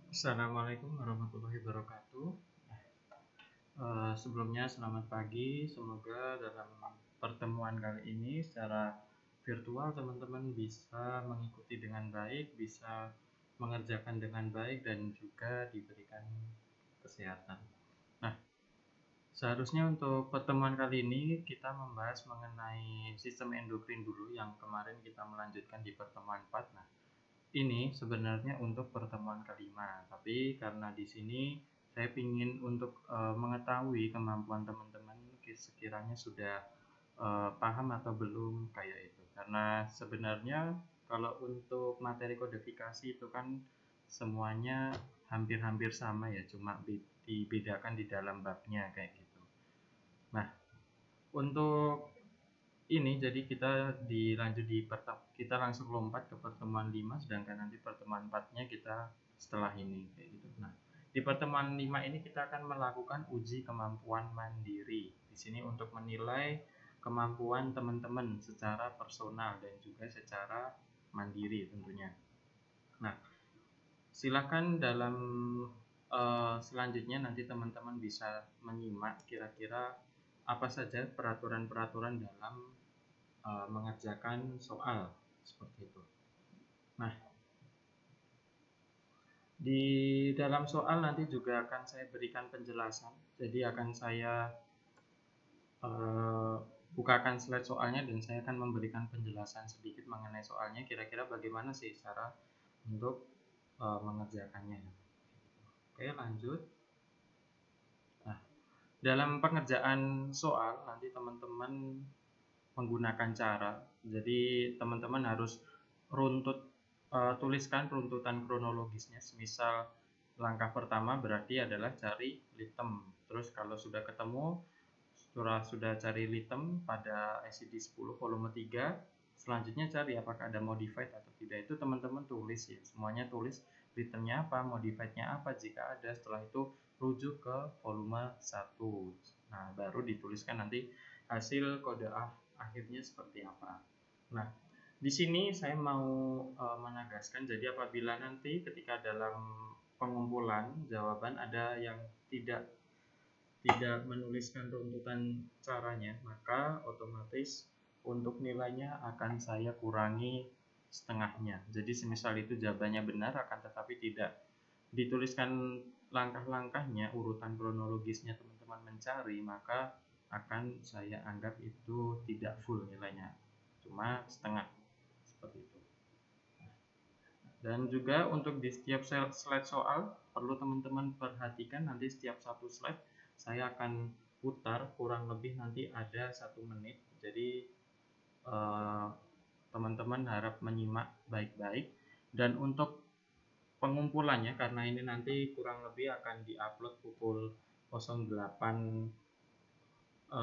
Assalamualaikum warahmatullahi wabarakatuh. Sebelumnya selamat pagi. Semoga dalam pertemuan kali ini secara virtual teman-teman bisa mengikuti dengan baik, bisa mengerjakan dengan baik dan juga diberikan kesehatan. Nah, seharusnya untuk pertemuan kali ini kita membahas mengenai sistem endokrin dulu yang kemarin kita melanjutkan di pertemuan 4. Nah, ini sebenarnya untuk pertemuan kelima, tapi karena di sini saya ingin untuk mengetahui kemampuan teman-teman sekiranya sudah paham atau belum kayak itu. Karena sebenarnya kalau untuk materi kodifikasi itu kan semuanya hampir-hampir sama ya, cuma dibedakan di dalam babnya kayak gitu. Nah, untuk ini jadi kita kita langsung lompat ke pertemuan 5, sedangkan nanti pertemuan 4-nya kita setelah ini kayak gitu. Nah, di pertemuan 5 ini kita akan melakukan uji kemampuan mandiri. Di sini untuk menilai kemampuan teman-teman secara personal dan juga secara mandiri tentunya. Nah, silakan dalam selanjutnya nanti teman-teman bisa menyimak kira-kira apa saja peraturan-peraturan dalam mengerjakan soal seperti itu. Nah, di dalam soal nanti juga akan saya berikan penjelasan. Jadi akan saya bukakan slide soalnya dan saya akan memberikan penjelasan sedikit mengenai soalnya. Kira-kira bagaimana sih cara untuk mengerjakannya. Oke, lanjut. Nah, dalam pengerjaan soal nanti teman-teman menggunakan cara. Jadi teman-teman harus tuliskan runtutan kronologisnya. Misal langkah pertama berarti adalah cari litem. Terus kalau sudah ketemu, sudah cari litem pada SCD-10 volume 3, selanjutnya cari apakah ada modified atau tidak. Itu teman-teman tulis ya. Semuanya tulis litemnya apa, modifiednya apa jika ada. Setelah itu rujuk ke volume 1. Nah, baru dituliskan nanti hasil kode akhirnya seperti apa. Nah, di sini saya mau menegaskan, jadi apabila nanti ketika dalam pengumpulan jawaban ada yang tidak menuliskan runtutan caranya, maka otomatis untuk nilainya akan saya kurangi setengahnya. Jadi semisal itu jawabannya benar akan tetapi tidak dituliskan langkah-langkahnya, urutan kronologisnya teman-teman mencari, maka akan saya anggap itu tidak full nilainya, cuma setengah seperti itu. Dan juga untuk di setiap slide soal perlu teman-teman perhatikan, nanti setiap satu slide saya akan putar kurang lebih nanti ada 1 menit. Jadi teman-teman harap menyimak baik-baik. Dan untuk pengumpulannya, karena ini nanti kurang lebih akan diupload pukul 08.20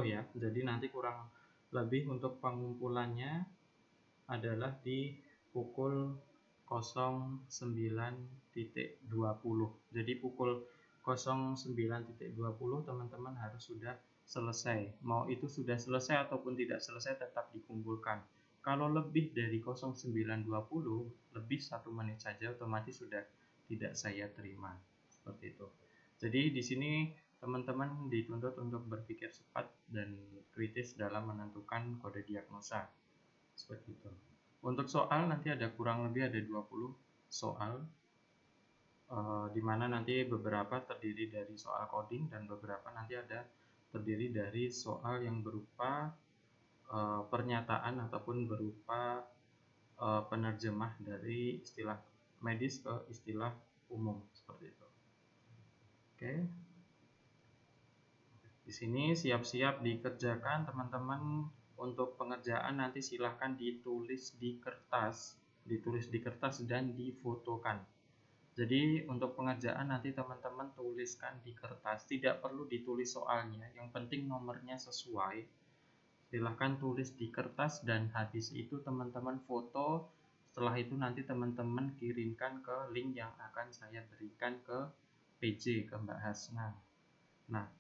ya. Jadi nanti kurang lebih untuk pengumpulannya adalah di pukul 09.20. Jadi pukul 09.20 teman-teman harus sudah selesai. Mau itu sudah selesai ataupun tidak selesai tetap dikumpulkan. Kalau lebih dari 09.20, lebih 1 menit saja otomatis sudah tidak saya terima. Seperti itu. Jadi di sini teman-teman dituntut untuk berpikir cepat dan kritis dalam menentukan kode diagnosa. Seperti itu. Untuk soal nanti ada kurang lebih ada 20 soal, di mana nanti beberapa terdiri dari soal coding dan beberapa nanti ada terdiri dari soal yang berupa pernyataan ataupun berupa penerjemah dari istilah medis ke istilah umum seperti itu. Oke. Di sini siap-siap dikerjakan teman-teman. Untuk pengerjaan nanti silahkan ditulis di kertas dan difotokan. Jadi untuk pengerjaan nanti teman-teman tuliskan di kertas, tidak perlu ditulis soalnya, yang penting nomornya sesuai. Silahkan tulis di kertas dan habis itu teman-teman foto. Setelah itu nanti teman-teman kirimkan ke link yang akan saya berikan ke PJ, ke Mbak Hasna. Nah,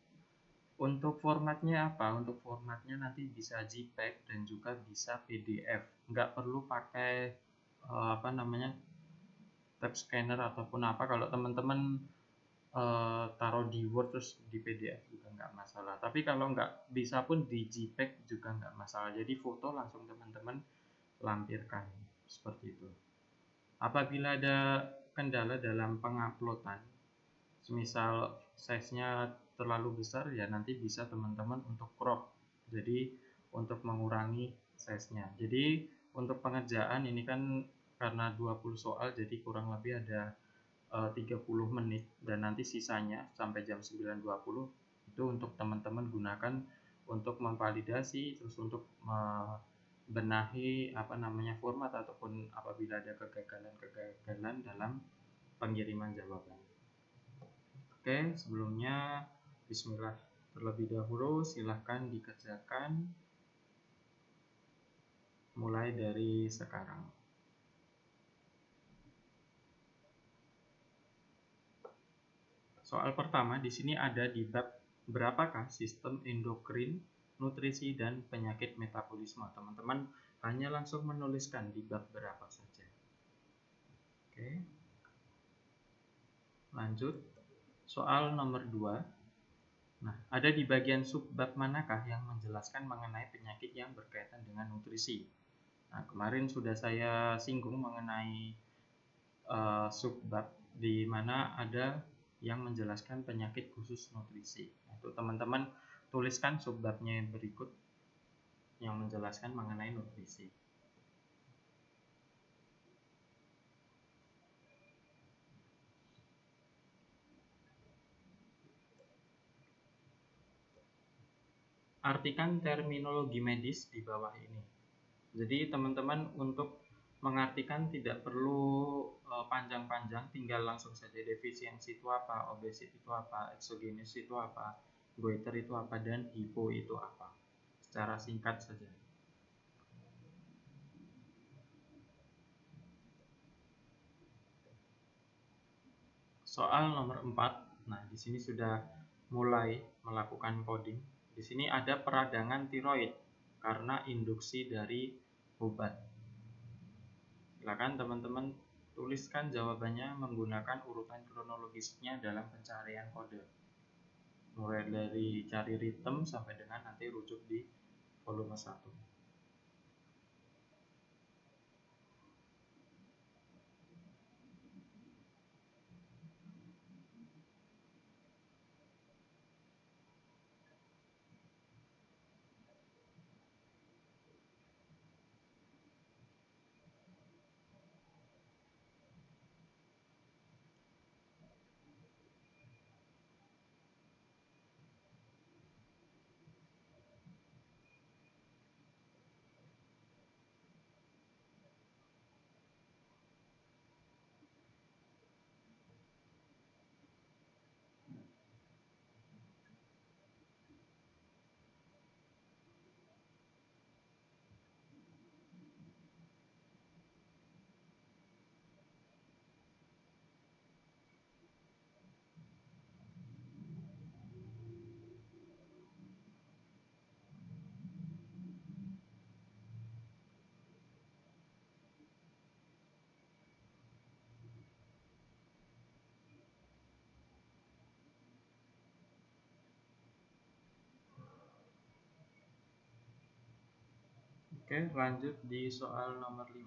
untuk formatnya apa? Untuk formatnya nanti bisa JPEG dan juga bisa PDF. Nggak perlu pakai tab scanner ataupun apa. Kalau teman-teman taruh di Word terus di PDF juga nggak masalah. Tapi kalau nggak bisa pun di JPEG juga nggak masalah. Jadi foto langsung teman-teman lampirkan seperti itu. Apabila ada kendala dalam penguploadan, semisal size-nya terlalu besar, ya nanti bisa teman-teman untuk crop. Jadi untuk mengurangi size-nya. Jadi untuk pengerjaan ini kan karena 20 soal, jadi kurang lebih ada 30 menit, dan nanti sisanya sampai jam 9.20 itu untuk teman-teman gunakan untuk memvalidasi, terus untuk membenahi format ataupun apabila ada kegagalan dalam pengiriman jawaban. Oke, sebelumnya bismillah terlebih dahulu, silahkan dikerjakan mulai dari sekarang. Soal pertama di sini ada di bab berapakah sistem endokrin, nutrisi, dan penyakit metabolisme. Teman-teman hanya langsung menuliskan di bab berapa saja. Oke. Lanjut. Soal nomor 2. Nah, ada di bagian subbab manakah yang menjelaskan mengenai penyakit yang berkaitan dengan nutrisi. Nah, kemarin sudah saya singgung mengenai subbab di mana ada yang menjelaskan penyakit khusus nutrisi. Itu teman-teman tuliskan subbabnya berikut yang menjelaskan mengenai nutrisi. Artikan terminologi medis di bawah ini. Jadi teman-teman untuk mengartikan tidak perlu panjang-panjang, tinggal langsung saja defisiensi itu apa, obesitas itu apa, exogenous itu apa, goiter itu apa, dan hypo itu apa. Secara singkat saja. Soal nomor 4. Nah, di sini sudah mulai melakukan coding. Di sini ada peradangan tiroid karena induksi dari obat. Silakan teman-teman tuliskan jawabannya menggunakan urutan kronologisnya dalam pencarian kode. Mulai dari cari ritme sampai dengan nanti rujuk di volume 1. Oke, lanjut di soal nomor 5.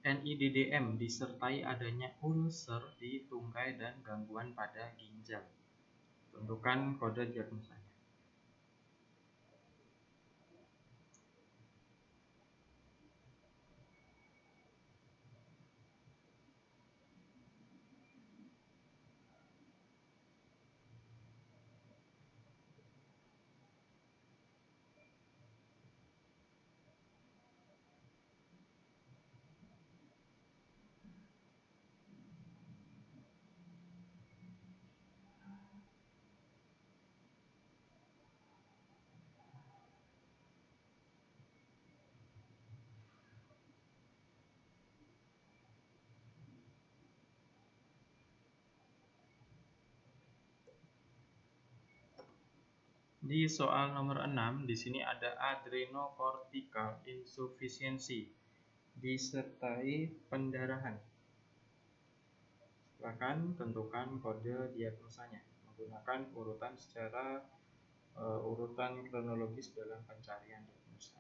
NIDDM disertai adanya ulcer di tungkai dan gangguan pada ginjal. Tentukan kode diagnosanya. Di soal nomor 6 di sini ada adrenocortical insufficiency. disertai pendarahan. Silakan tentukan kode diagnosanya menggunakan urutan secara urutan kronologis dalam pencarian diagnosa.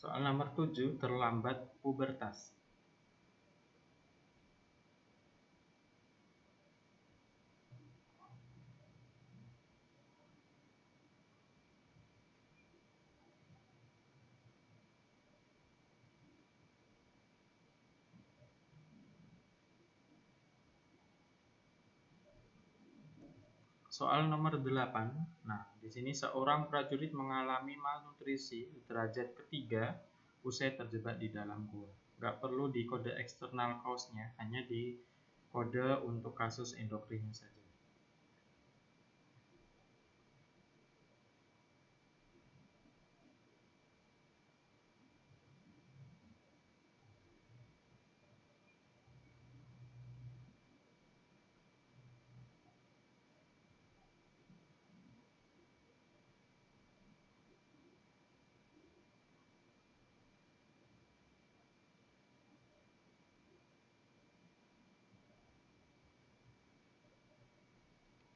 Soal nomor 7, terlambat pubertas. Soal nomor 8. Nah, di sini seorang prajurit mengalami malnutrisi derajat ketiga usai terjebak di dalam gua. Nggak perlu di kode eksternal cause-nya, hanya di kode untuk kasus endokrinnya saja.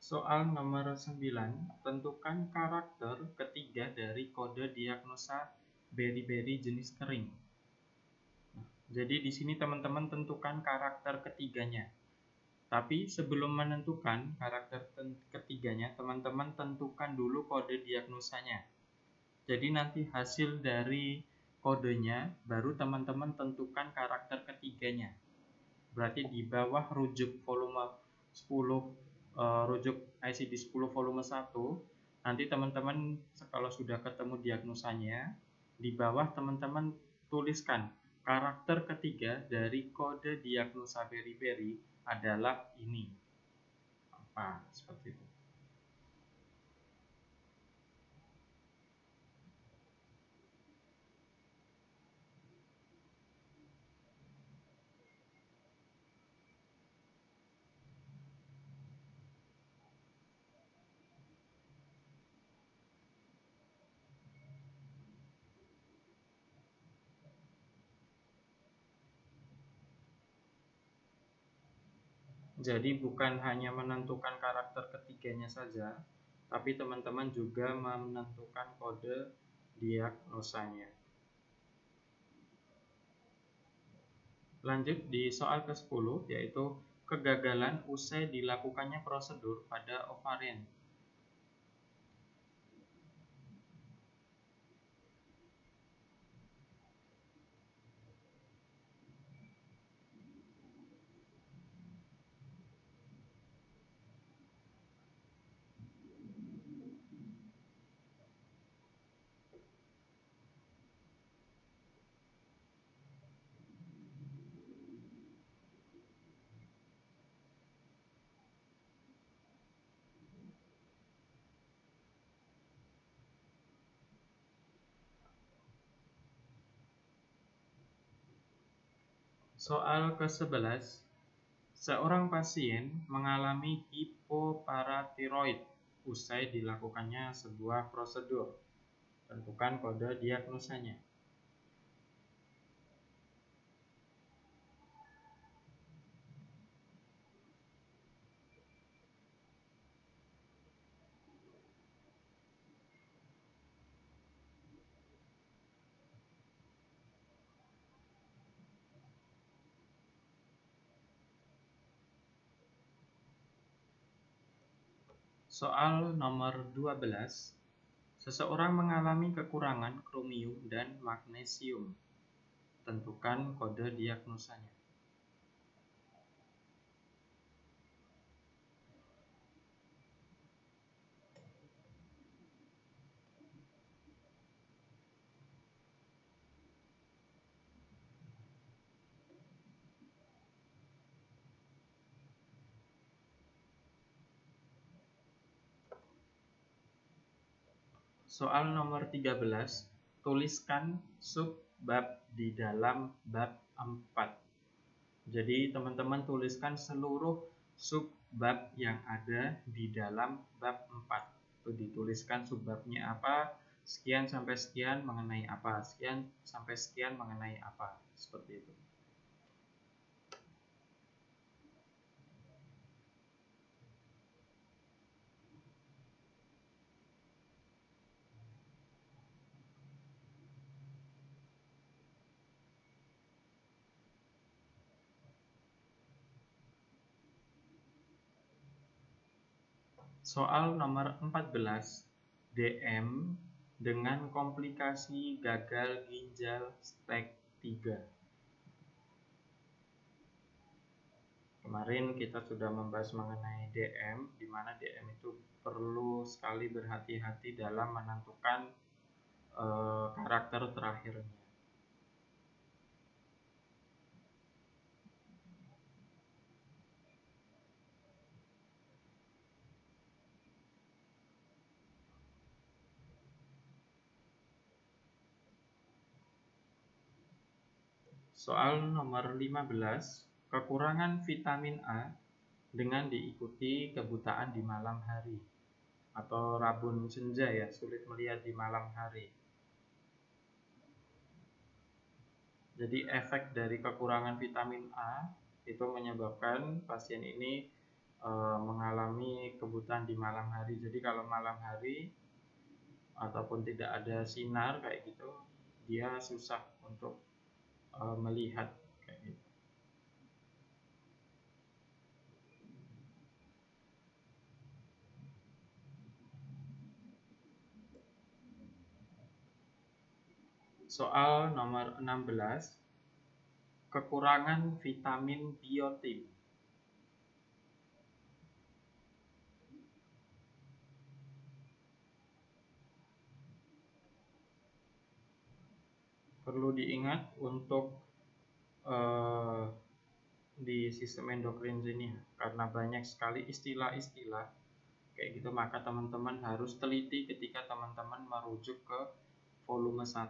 Soal nomor 9, tentukan karakter ketiga dari kode diagnosa beri-beri jenis kering. Jadi di sini teman-teman tentukan karakter ketiganya. Tapi sebelum menentukan karakter ketiganya, teman-teman tentukan dulu kode diagnosanya. Jadi nanti hasil dari kodenya baru teman-teman tentukan karakter ketiganya. Berarti di bawah rujuk volume 10 rujuk ICD-10 volume 1, nanti teman-teman kalau sudah ketemu diagnosanya, di bawah teman-teman tuliskan karakter ketiga dari kode diagnosa beri-beri adalah ini. Apa? Seperti itu. Jadi bukan hanya menentukan karakter ketiganya saja, tapi teman-teman juga menentukan kode diagnosanya. Lanjut di soal ke-10, yaitu kegagalan usai dilakukannya prosedur pada ovarian. Soal ke-11, seorang pasien mengalami hipoparatiroid usai dilakukannya sebuah prosedur. Tentukan kode diagnosanya. Soal nomor 12, seseorang mengalami kekurangan kromium dan magnesium. Tentukan kode diagnosanya. Soal nomor 13, tuliskan sub bab di dalam bab 4. Jadi teman-teman tuliskan seluruh subbab yang ada di dalam bab 4. Itu dituliskan subbabnya apa, sekian sampai sekian mengenai apa, sekian sampai sekian mengenai apa, seperti itu. Soal nomor 14, DM dengan komplikasi gagal ginjal stage 3. Kemarin kita sudah membahas mengenai DM, di mana DM itu perlu sekali berhati-hati dalam menentukan karakter terakhirnya. Soal nomor 15, kekurangan vitamin A dengan diikuti kebutaan di malam hari atau rabun senja ya, sulit melihat di malam hari. Jadi efek dari kekurangan vitamin A itu menyebabkan pasien ini mengalami kebutaan di malam hari. Jadi kalau malam hari ataupun tidak ada sinar kayak gitu, dia susah untuk melihat kayak gitu. Soal nomor 16, kekurangan vitamin biotin. Perlu diingat untuk di sistem endokrin sini, karena banyak sekali istilah-istilah kayak gitu, maka teman-teman harus teliti ketika teman-teman merujuk ke volume 1.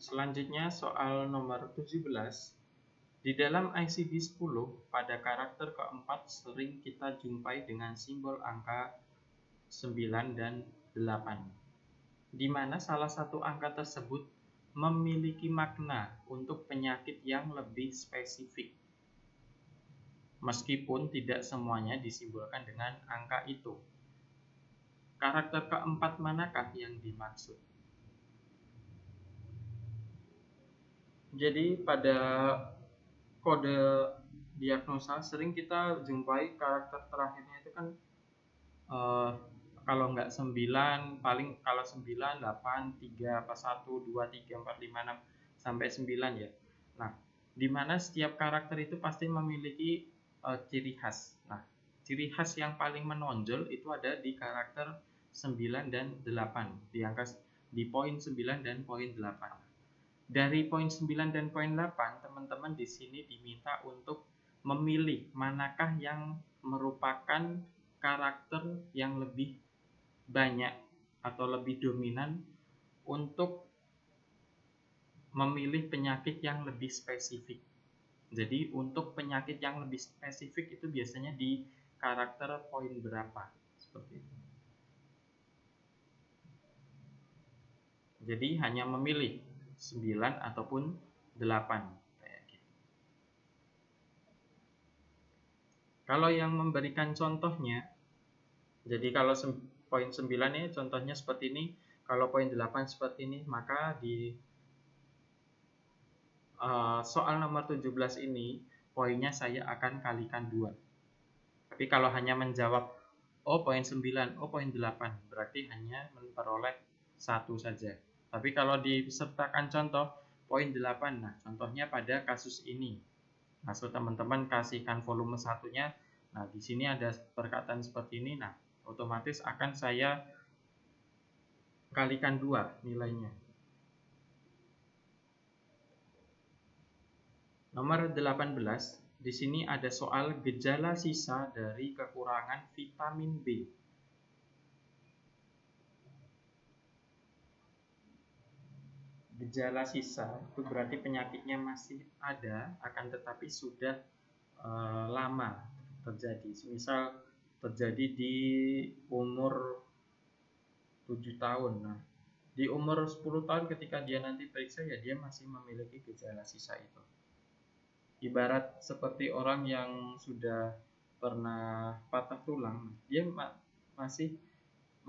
Selanjutnya soal nomor 17. Di dalam ICD-10 pada karakter keempat sering kita jumpai dengan simbol angka 9 dan 8, di mana salah satu angka tersebut memiliki makna untuk penyakit yang lebih spesifik, meskipun tidak semuanya disimbolkan dengan angka itu. Karakter keempat manakah yang dimaksud? Jadi pada kode diagnosa sering kita jumpai karakter terakhirnya itu kan kalau nggak 9, paling kalau 9, 8, 3, 1, 2, 3, 4, 5, 6 sampai 9 ya. Nah, di mana setiap karakter itu pasti memiliki ciri khas. Nah, ciri khas yang paling menonjol itu ada di karakter 9 dan 8, di poin 9 dan poin 8. Dari poin 9 dan poin 8, teman-teman di sini diminta untuk memilih manakah yang merupakan karakter yang lebih banyak atau lebih dominan untuk memilih penyakit yang lebih spesifik. Jadi untuk penyakit yang lebih spesifik itu biasanya di karakter poin berapa, seperti itu. Jadi hanya memilih 9 ataupun 8 kayak gitu. Kalau yang memberikan contohnya, jadi kalau poin 9 ini contohnya seperti ini, kalau poin 8 seperti ini, maka di soal nomor 17 ini poinnya saya akan kalikan 2. Tapi kalau hanya menjawab poin 9, poin 8, berarti hanya memperoleh 1 saja. Tapi kalau disertakan contoh poin 8, nah contohnya pada kasus ini. Nah, so teman-teman kasihkan volume 1-nya. Nah, di sini ada perkataan seperti ini. Nah, otomatis akan saya kalikan 2 nilainya. Nomor 18, di sini ada soal gejala sisa dari kekurangan vitamin B. Gejala sisa itu berarti penyakitnya masih ada, akan tetapi sudah lama terjadi. Misal terjadi di umur 7 tahun. Nah, di umur 10 tahun ketika dia nanti periksa, ya dia masih memiliki gejala sisa itu. Ibarat seperti orang yang sudah pernah patah tulang, dia masih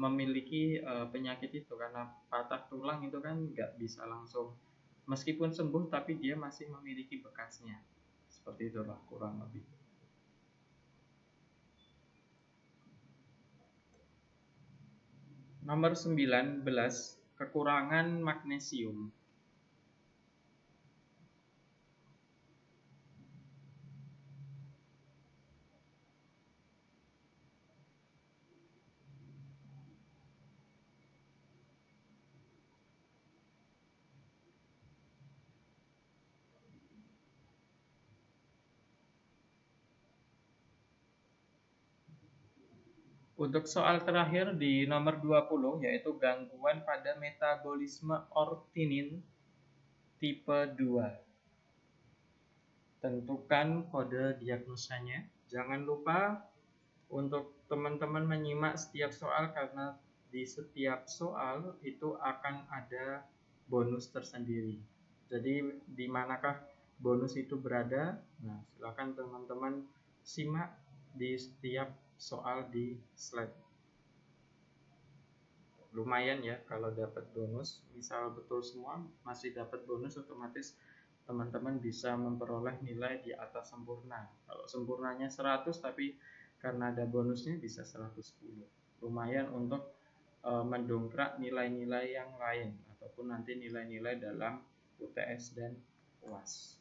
memiliki penyakit itu, karena patah tulang itu kan nggak bisa langsung, meskipun sembuh tapi dia masih memiliki bekasnya. Seperti itulah kurang lebih. Nomor 19, kekurangan magnesium. Untuk soal terakhir di nomor 20, yaitu gangguan pada metabolisme ortinin tipe 2. Tentukan kode diagnosanya. Jangan lupa untuk teman-teman menyimak setiap soal, karena di setiap soal itu akan ada bonus tersendiri. Jadi di manakah bonus itu berada? Nah, silakan teman-teman simak di setiap soal di slide. Lumayan ya kalau dapat bonus. Misal betul semua masih dapat bonus, otomatis teman-teman bisa memperoleh nilai di atas sempurna. Kalau sempurnanya 100 tapi karena ada bonusnya bisa 110. Lumayan untuk mendongkrak nilai-nilai yang lain ataupun nanti nilai-nilai dalam UTS dan UAS.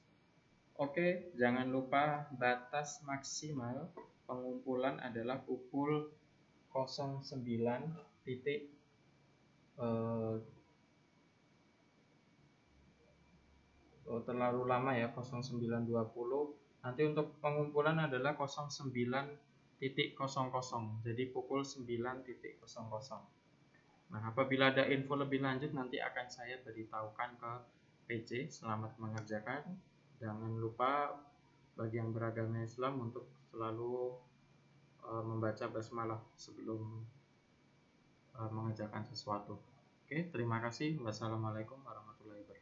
Oke, jangan lupa batas maksimal pengumpulan adalah pukul 09 titik terlalu lama ya, 09.20. Nanti untuk pengumpulan adalah 09.00, jadi pukul 9.00. Nah, apabila ada info lebih lanjut nanti akan saya beritahukan ke PC. Selamat mengerjakan. Jangan lupa bagi yang beragama Islam untuk selalu membaca basmalah sebelum mengerjakan sesuatu. Oke, terima kasih. Wassalamualaikum warahmatullahi wabarakatuh.